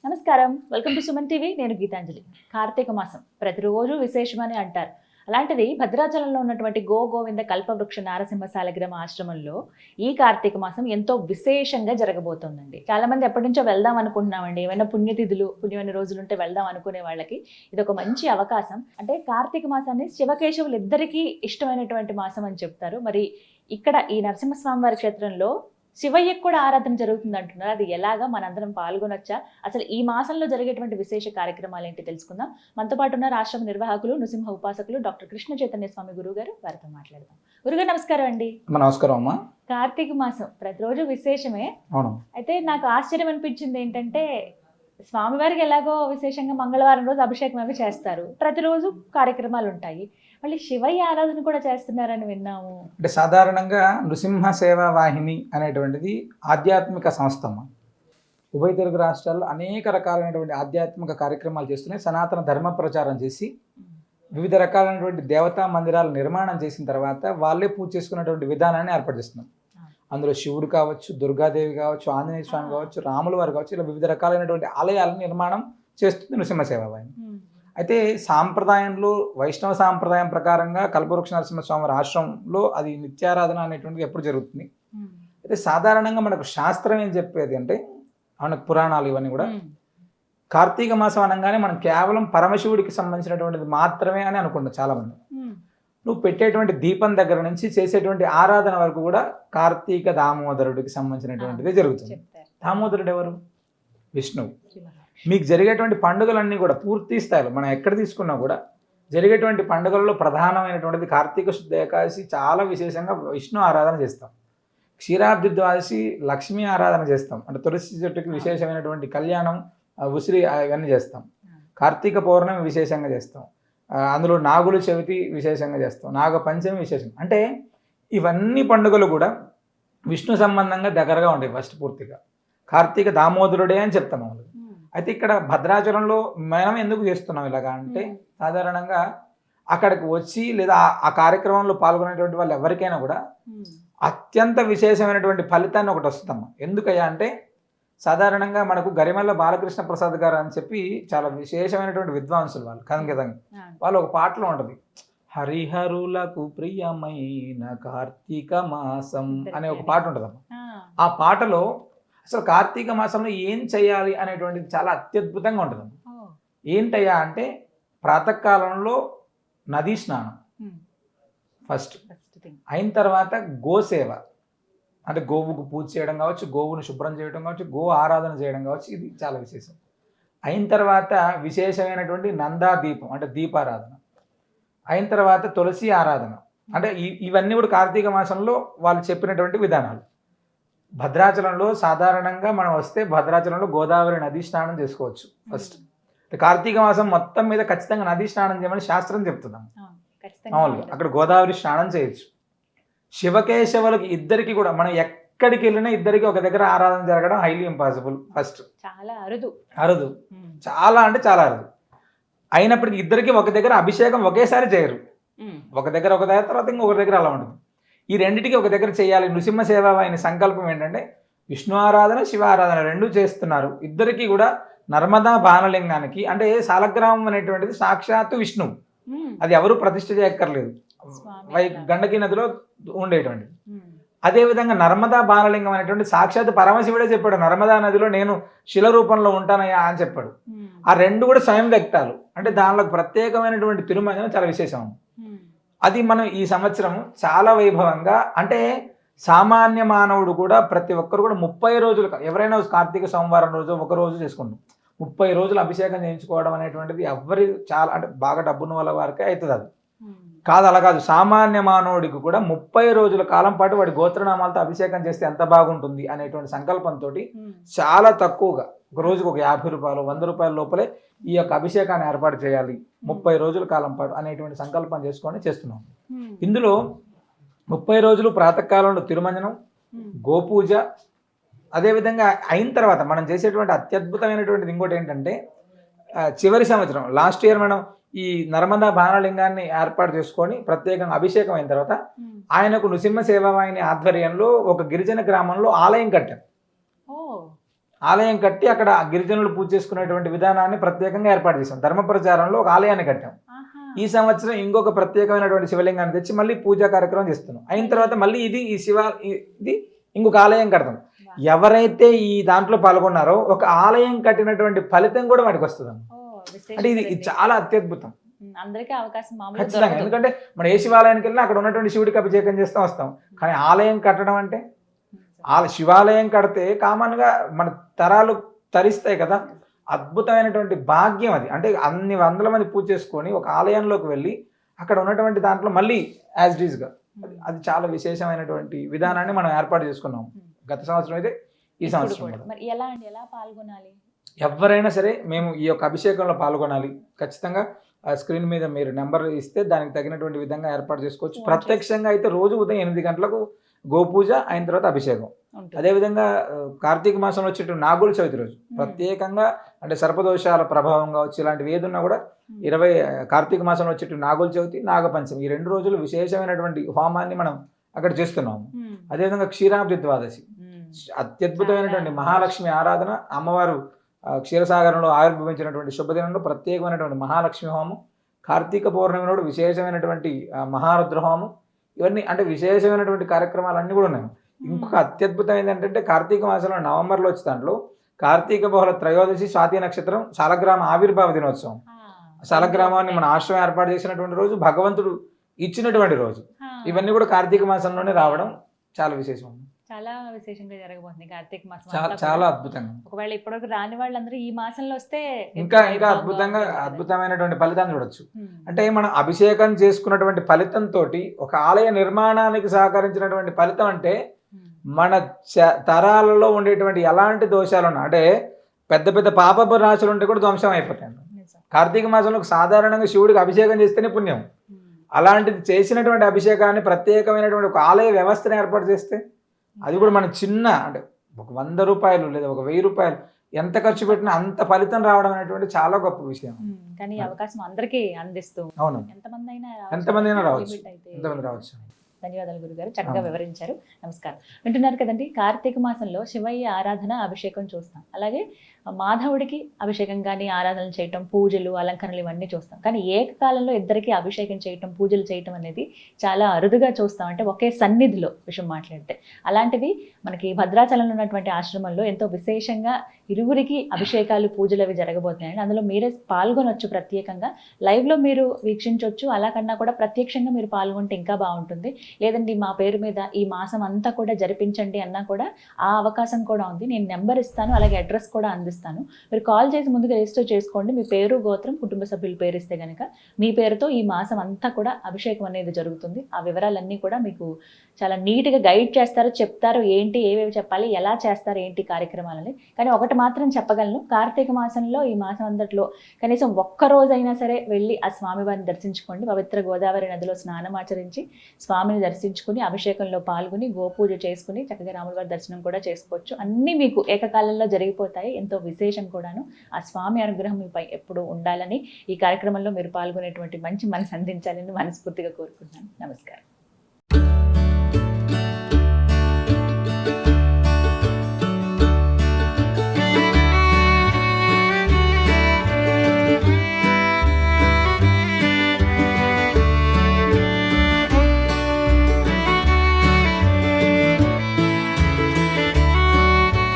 నమస్కారం, welcome to Suman TV. నేను గీతాంజలి. కార్తీక మాసం ప్రతిరోజు విశేషమని అంటారు. అలాంటిది భద్రాచలంలో ఉన్నటువంటి గోవింద కల్పవృక్ష నారసింహశాలగ్రామ ఆశ్రమంలో ఈ కార్తీక మాసం ఎంతో విశేషంగా జరగబోతోందండి. చాలా మంది ఎప్పటి నుంచో వెళ్దాం అనుకుంటున్నామండి. ఏమైనా పుణ్యతిథులు పుణ్యమైన రోజులు ఉంటే వెళ్దాం అనుకునే వాళ్ళకి ఇది ఒక మంచి అవకాశం. అంటే కార్తీక మాసాన్ని శివకేశవులు ఇద్దరికీ ఇష్టమైనటువంటి మాసం అని చెప్తారు. మరి ఇక్కడ ఈ నరసింహస్వామి వారి క్షేత్రంలో శివయ్యకు కూడా ఆరాధన జరుగుతుంది అంటున్నారు. అది ఎలాగా మనందరం పాల్గొనొచ్చా? అసలు ఈ మాసంలో జరిగేటువంటి విశేష కార్యక్రమాలు ఏంటి తెలుసుకుందాం. మనతో పాటు ఉన్న ఆశ్రమ నిర్వాహకులు నృసింహ ఉపాసకులు డాక్టర్ కృష్ణ చైతన్య స్వామి గురువు గారు, వారితో మాట్లాడదాం. గురుగారు నమస్కారం అండి. నమస్కారం అమ్మా. కార్తీక మాసం ప్రతిరోజు విశేషమే. అవును. అయితే నాకు ఆశ్చర్యం అనిపించింది ఏంటంటే, స్వామివారికి ఎలాగో విశేషంగా మంగళవారం రోజు అభిషేకం అవి చేస్తారు, ప్రతిరోజు కార్యక్రమాలు ఉంటాయి. మళ్ళీ శివయ్య ఆరాధన కూడా చేస్తున్నారని విన్నాము. అంటే సాధారణంగా నృసింహ సేవా వాహిని అనేటువంటిది ఆధ్యాత్మిక సంస్థ. ఉభయ తెలుగు రాష్ట్రాల్లో అనేక రకాలైనటువంటి ఆధ్యాత్మిక కార్యక్రమాలు చేస్తున్నాయి. సనాతన ధర్మ ప్రచారం చేసి వివిధ రకాలైనటువంటి దేవతా మందిరాలు నిర్మాణం చేసిన తర్వాత వాళ్ళే పూజ చేసుకున్నటువంటి విధానాన్ని ఏర్పాటు చేస్తున్నాం. అందులో శివుడు కావచ్చు, దుర్గాదేవి కావచ్చు, ఆంజనేయ స్వామి కావచ్చు, రాముల వారు కావచ్చు, ఇలా వివిధ రకాలైనటువంటి ఆలయాలను నిర్మాణం చేస్తుంది నృసింహ సేవా వాహిని. అయితే సాంప్రదాయంలో వైష్ణవ సాంప్రదాయం ప్రకారంగా కల్పవృక్ష నరసింహస్వామి వారి ఆశ్రమంలో అది నిత్యారాధన అనేటువంటిది ఎప్పుడు జరుగుతుంది. అయితే సాధారణంగా మనకు శాస్త్రం ఏం చెప్పేది అంటే, మనకు పురాణాలు ఇవన్నీ కూడా కార్తీక మాసం అనగానే మనం కేవలం పరమశివుడికి సంబంధించినటువంటిది మాత్రమే అని అనుకుంటాం చాలామంది. నువ్వు పెట్టేటువంటి దీపం దగ్గర నుంచి చేసేటువంటి ఆరాధన వరకు కూడా కార్తీక దామోదరుడికి సంబంధించినటువంటిది జరుగుతుంది. దామోదరుడు ఎవరు? విష్ణువు. మీకు జరిగేటువంటి పండుగలన్నీ కూడా పూర్తి స్థాయిలో మనం ఎక్కడ తీసుకున్నా కూడా జరిగేటువంటి పండుగల్లో ప్రధానమైనటువంటిది కార్తీక శుద్ధ ఏకాదశి. చాలా విశేషంగా విష్ణు ఆరాధన చేస్తాం. క్షీరాబ్ది ద్వాదశి లక్ష్మీ ఆరాధన చేస్తాం. అంటే తులసి చెట్టుకి విశేషమైనటువంటి కళ్యాణం, ఉసిరి ఇవన్నీ చేస్తాం. కార్తీక పౌర్ణమి విశేషంగా చేస్తాం. అందులో నాగుల చవితి విశేషంగా చేస్తాం. నాగ పంచమి విశేషం. అంటే ఇవన్నీ పండుగలు కూడా విష్ణు సంబంధంగా దగ్గరగా ఉంటాయి. ఫస్ట్ పూర్తిగా కార్తీక దామోదరుడే అని చెప్తాం. అయితే ఇక్కడ భద్రాచలంలో మనం ఎందుకు చేస్తున్నాం ఇలాగా అంటే, సాధారణంగా అక్కడికి వచ్చి లేదా ఆ కార్యక్రమంలో పాల్గొనేటువంటి వాళ్ళు ఎవరికైనా కూడా అత్యంత విశేషమైనటువంటి ఫలితాన్ని ఒకటి వస్తుందమ్మా. ఎందుకయ్యా అంటే, సాధారణంగా మనకు గరిమెల్ల బాలకృష్ణ ప్రసాద్ గారు అని చెప్పి చాలా విశేషమైనటువంటి విద్వాంసులు వాళ్ళు కదంగా. వాళ్ళు ఒక పాటలో ఉంటుంది, హరిహరులకు ప్రియమైన కార్తీక మాసం అనే ఒక పాట ఉంటుందమ్మా. ఆ పాటలో అసలు కార్తీక మాసంలో ఏం చేయాలి అనేటువంటిది చాలా అత్యద్భుతంగా ఉంటుంది. ఏంటయ్యా అంటే, ప్రాతకాలంలో నదీ స్నానం ఫస్ట్ అయిన తర్వాత గోసేవ, అంటే గోవుకు పూజ చేయడం కావచ్చు, గోవును శుభ్రం చేయడం కావచ్చు, గో ఆరాధన చేయడం కావచ్చు, ఇది చాలా విశేషం. అయిన తర్వాత విశేషమైనటువంటి నందా దీపం అంటే దీపారాధన. అయిన తర్వాత తులసి ఆరాధన. అంటే ఇవన్నీ కూడా కార్తీక మాసంలో వాళ్ళు చెప్పినటువంటి విధానాలు. భద్రాచలంలో సాధారణంగా మనం వస్తే భద్రాచలంలో గోదావరి నదీ స్నానం చేసుకోవచ్చు. ఫస్ట్ కార్తీక మాసం మొత్తం మీద ఖచ్చితంగా నదీ స్నానం చేయమని శాస్త్రం చెప్తున్నాం. మామూలుగా అక్కడ గోదావరి స్నానం చేయొచ్చు. శివకేశవులకి ఇద్దరికి కూడా మనం ఎక్కడికి వెళ్ళినా ఇద్దరికి ఒక దగ్గర ఆరాధన జరగడం హైలీ ఇంపాసిబుల్. ఫస్ట్ చాలా అరుదు, చాలా అంటే చాలా అరుదు. అయినప్పటికీ ఇద్దరికి ఒక దగ్గర అభిషేకం ఒకేసారి చేయరు. ఒక దగ్గర తర్వాత ఇంకొక దగ్గర అలా ఉంటుంది. ఈ రెండింటికి ఒక దగ్గర చేయాలి. నృసింహ సేవా వాహిని సంకల్పం ఏంటంటే, విష్ణు ఆరాధన శివ ఆరాధన రెండూ చేస్తున్నారు. ఇద్దరికి కూడా నర్మదా బాణలింగానికి, అంటే సాలగ్రామం అనేటువంటిది సాక్షాత్తు విష్ణువు, అది ఎవరు ప్రతిష్ఠ చేయక్కర్లేదు, గండకీ నదిలో ఉండేటువంటిది. అదేవిధంగా నర్మదా బాణలింగం అనేటువంటి సాక్షాత్ పరమశివుడే చెప్పాడు, నర్మదా నదిలో నేను శిల రూపంలో ఉంటానయ్యా అని చెప్పాడు. ఆ రెండు కూడా స్వయం వ్యక్తాలు. అంటే దానిలో ప్రత్యేకమైనటువంటి తిరుమంజనం చాలా విశేషం. అది మనం ఈ సంవత్సరం చాలా వైభవంగా, అంటే సామాన్య మానవుడు కూడా ప్రతి ఒక్కరు కూడా 30 రోజులు, ఎవరైనా కార్తీక సోమవారం రోజు ఒక రోజు చేసుకుంటాం, 30 రోజులు అభిషేకం చేయించుకోవడం అనేటువంటిది ఎవరి చాలా అంటే బాగా డబ్బున్న వాళ్ళ వారికే అవుతుంది. అది కాదు, అలా కాదు. సామాన్య మానవుడికి కూడా 30 రోజుల కాలం పాటు వాడి గోత్రనామాలతో అభిషేకం చేస్తే ఎంత బాగుంటుంది అనేటువంటి సంకల్పంతో చాలా తక్కువగా ఒక రోజుకు ఒక 50 రూపాయలు 100 రూపాయల లోపలే ఈ యొక్క అభిషేకాన్ని ఏర్పాటు చేయాలి 30 రోజుల కాలం పాటు అనేటువంటి సంకల్పం చేసుకొని చేస్తున్నాం. ఇందులో 30 రోజులు ప్రాతకాలంలో తిరుమంజనం, గోపూజ, అదేవిధంగా అయిన తర్వాత మనం చేసేటువంటి అత్యద్భుతమైనటువంటిది ఇంకోటి ఏంటంటే, చివరి సంవత్సరం లాస్ట్ ఇయర్ మనం ఈ నర్మదా బాణలింగాన్ని ఏర్పాటు చేసుకొని ప్రత్యేకంగా అభిషేకం అయిన తర్వాత ఆయనకు నృసింహ సేవావాహిని ఆధ్వర్యంలో ఒక గిరిజన గ్రామంలో ఆలయం కట్టాం. ఆలయం కట్టి అక్కడ గిరిజనులు పూజ చేసుకునేటువంటి విధానాన్ని ప్రత్యేకంగా ఏర్పాటు చేశాం. ధర్మ ప్రచారంలో ఒక ఆలయాన్ని కట్టాం. ఈ సంవత్సరం ఇంకొక ప్రత్యేకమైనటువంటి శివలింగాన్ని తెచ్చి మళ్ళీ పూజా కార్యక్రమం చేస్తున్నాం. అయిన తర్వాత మళ్ళీ ఇది ఇది ఇంకొక ఆలయం కడతాం. ఎవరైతే ఈ దాంట్లో పాల్గొన్నారో ఒక ఆలయం కట్టినటువంటి ఫలితం కూడా వాటికి వస్తుంది. అంటే ఇది చాలా అత్యద్భుతం. అందరికీ అవకాశం ఖచ్చితంగా. ఎందుకంటే మనం ఏ శివాలయానికి వెళ్ళినా అక్కడ ఉన్నటువంటి శివుడికి అభిషేకం చేస్తూ వస్తాం. కానీ ఆలయం కట్టడం అంటే శివాలయం కడితే కామన్గా మన తరాలు తరిస్తాయి కదా, అద్భుతమైనటువంటి భాగ్యం అది. అంటే అన్ని వందల మంది పూజ చేసుకొని ఒక ఆలయంలోకి వెళ్ళి అక్కడ ఉన్నటువంటి దాంట్లో మళ్ళీ యాజ్ ఇట్ ఈస్గా అది చాలా విశేషమైనటువంటి విధానాన్ని మనం ఏర్పాటు చేసుకున్నాం. గత సంవత్సరం అయితే ఈ సంవత్సరం మరి ఎలా అండి, ఎలా పాల్గొనాలి? ఎవరైనా సరే మేము ఈ యొక్క అభిషేకంలో పాల్గొనాలి. ఖచ్చితంగా స్క్రీన్ మీద మీరు నెంబర్ ఇస్తే దానికి తగినటువంటి విధంగా ఏర్పాటు చేసుకోవచ్చు. ప్రత్యక్షంగా అయితే రోజు ఉదయం 8 గంటలకు గోపూజ అయిన తర్వాత అభిషేకం. అదేవిధంగా కార్తీక మాసంలో వచ్చేటువంటి నాగుల చవితి రోజు ప్రత్యేకంగా అంటే సర్పదోషాల ప్రభావం కావచ్చు ఇలాంటివి ఏదున్నా కూడా కార్తీక మాసంలో వచ్చేటువంటి నాగుల చవితి, నాగపంచమి ఈ 2 రోజులు విశేషమైనటువంటి హోమాన్ని మనం అక్కడ చేస్తున్నాము. అదేవిధంగా క్షీరాబ్ది ద్వాదశి అత్యద్భుతమైనటువంటి మహాలక్ష్మి ఆరాధన, అమ్మవారు క్షీరసాగరంలో ఆవిర్భవించినటువంటి శుభదినంలో ప్రత్యేకమైనటువంటి మహాలక్ష్మి హోమం, కార్తీక పౌర్ణమి నాడు విశేషమైనటువంటి మహారుద్ర హోమం, ఇవన్నీ అంటే విశేషమైనటువంటి కార్యక్రమాలన్నీ కూడా ఉన్నాయి. ఇంకొక అత్యద్భుతమైనది ఏంటంటే కార్తీక మాసంలో నవంబర్లో వచ్చే దాంట్లో కార్తీక బహుళ త్రయోదశి స్వాతి నక్షత్రం శాలగ్రామ ఆవిర్భావ దినోత్సవం. శాలగ్రామాన్ని మన ఆశ్రమం ఏర్పాటు చేసినటువంటి రోజు, భగవంతుడు ఇచ్చినటువంటి రోజు. ఇవన్నీ కూడా కార్తీక మాసంలోనే రావడం చాలా విశేషం. చాలా విశేషంగా జరగబోతుంది కార్తీక మాసం. చాలా అద్భుతంగా. ఒకవేళ ఇప్పటివరకు రాని వాళ్ళందరూ ఈ మాసంలో వస్తే ఇంకా అద్భుతమైనటువంటి ఫలితాన్ని చూడొచ్చు. అంటే మనం అభిషేకం చేసుకున్నటువంటి ఫలితంతో ఒక ఆలయ నిర్మాణానికి సహకరించినటువంటి ఫలితం అంటే మన తరాలలో ఉండేటువంటి ఎలాంటి దోషాలు ఉన్నా అంటే పెద్ద పెద్ద పాపపు రాశులు ఉంటే కూడా ధ్వంసం అయిపోతాయి. కార్తీక మాసంలో సాధారణంగా శివుడికి అభిషేకం చేస్తేనే పుణ్యం. అలాంటిది చేసినటువంటి అభిషేకాన్ని ప్రత్యేకమైనటువంటి ఒక ఆలయ వ్యవస్థను ఏర్పాటు చేస్తే అది కూడా మన చిన్న అంటే ఒక 100 రూపాయలు లేదా ఒక 1000 రూపాయలు ఎంత ఖర్చు పెట్టినా అంత ఫలితం రావడం అనేటువంటి చాలా గొప్ప విషయం. కానీ అవకాశం అందరికీ అందిస్తూ అవును ఎంతమంది అయినా రావచ్చు. ధన్యవాదాలు గురుగారు, చక్కగా వివరించారు. నమస్కారం. వింటున్నారు కదండి, కార్తీక మాసంలో శివయ్య ఆరాధన అభిషేకం చూస్తాం, అలాగే మాధవుడికి అభిషేకం కానీ ఆరాధనలు చేయటం, పూజలు అలంకరణలు ఇవన్నీ చూస్తాం. కానీ ఏకకాలంలో ఇద్దరికి అభిషేకం చేయటం, పూజలు చేయటం అనేది చాలా అరుదుగా చూస్తాం. అంటే ఒకే సన్నిధిలో విషయం మాట్లాడితే అలాంటిది మనకి భద్రాచలంలో ఉన్నటువంటి ఆశ్రమంలో ఎంతో విశేషంగా ఇరువురికి అభిషేకాలు పూజలు అవి జరగబోతున్నాయండి. అందులో మీరే పాల్గొనొచ్చు, ప్రత్యేకంగా లైవ్లో మీరు వీక్షించవచ్చు. అలా కన్నా కూడా ప్రత్యక్షంగా మీరు పాల్గొంటే ఇంకా బాగుంటుంది. లేదండి మా పేరు మీద ఈ మాసం అంతా కూడా జరిపించండి అన్నా కూడా ఆ అవకాశం కూడా ఉంది. నేను నెంబర్ ఇస్తాను, అలాగే అడ్రస్ కూడా అందిస్తాను. మీరు కాల్ చేసి ముందుగా రిజిస్టర్ చేసుకోండి. మీ పేరు, గోత్రం, కుటుంబ సభ్యుల పేరు ఇస్తే కనుక మీ పేరుతో ఈ మాసం అంతా కూడా అభిషేకం అనేది జరుగుతుంది. ఆ వివరాలన్నీ కూడా మీకు చాలా నీట్గా గైడ్ చేస్తారు, చెప్తారు ఏంటి ఏవేవి చెప్పాలి, ఎలా చేస్తారు ఏంటి కార్యక్రమాలని. కానీ ఒకటి మాత్రం చెప్పగలను, కార్తీక మాసంలో ఈ మాసం అందట్లో కనీసం ఒక్కరోజైనా సరే వెళ్ళి ఆ స్వామివారిని దర్శించుకోండి. పవిత్ర గోదావరి నదిలో స్నానం ఆచరించి స్వామిని దర్శించుకుని అభిషేకంలో పాల్గొని గోపూజ చేసుకుని చక్కగా రాముల వారి దర్శనం కూడా చేసుకోవచ్చు. అన్నీ మీకు ఏకకాలంలో జరిగిపోతాయి. ఎంతో విశేషం కూడాను. ఆ స్వామి అనుగ్రహం మీపై ఎప్పుడు ఉండాలని ఈ కార్యక్రమంలో మీరు పాల్గొనేటువంటి మంచి మనసు అందించాలని మనస్ఫూర్తిగా కోరుకుంటున్నాను. నమస్కారం.